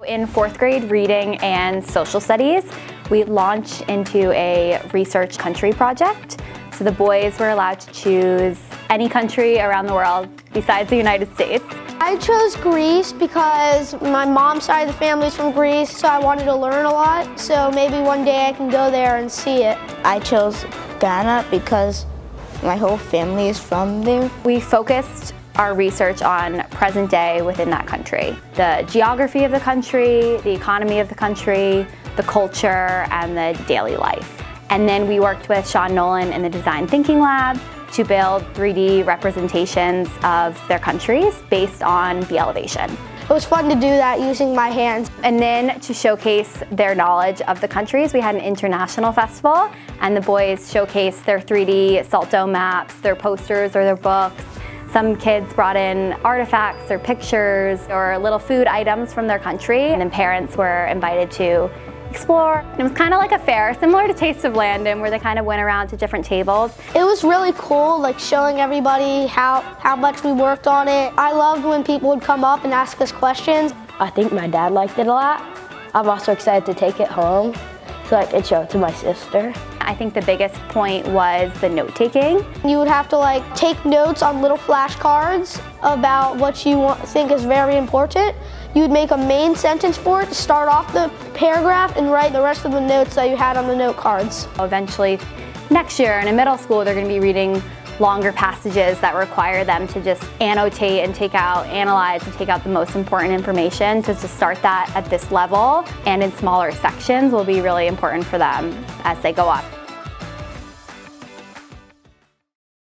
In fourth grade reading and social studies, we launched into a research country project. So the boys were allowed to choose any country around the world besides the United States. I chose Greece because my mom's side of the family is from Greece, so I wanted to learn a lot. So maybe one day I can go there and see it. I chose Ghana because my whole family is from there. We focused our research on present day within that country. The geography of the country, the economy of the country, the culture, and the daily life. And then we worked with Sean Nolan in the Design Thinking Lab to build 3D representations of their countries based on the elevation. It was fun to do that using my hands. And then to showcase their knowledge of the countries, we had an international festival, and the boys showcased their 3D salt dome maps, their posters or their books. Some kids brought in artifacts or pictures or little food items from their country, and then parents were invited to explore. It was kind of like a fair, similar to Taste of Landon, where they kind of went around to different tables. It was really cool, like showing everybody how much we worked on it. I loved when people would come up and ask us questions. I think my dad liked it a lot. I'm also excited to take it home so I could show it to my sister. I think the biggest point was the note-taking. You would have to take notes on little flashcards about what you think is very important. You would make a main sentence for it to start off the paragraph and write the rest of the notes that you had on the note cards. Eventually, next year in middle school, they're going to be reading longer passages that require them to just annotate and analyze and take out the most important information. To start that at this level and in smaller sections will be really important for them as they go up.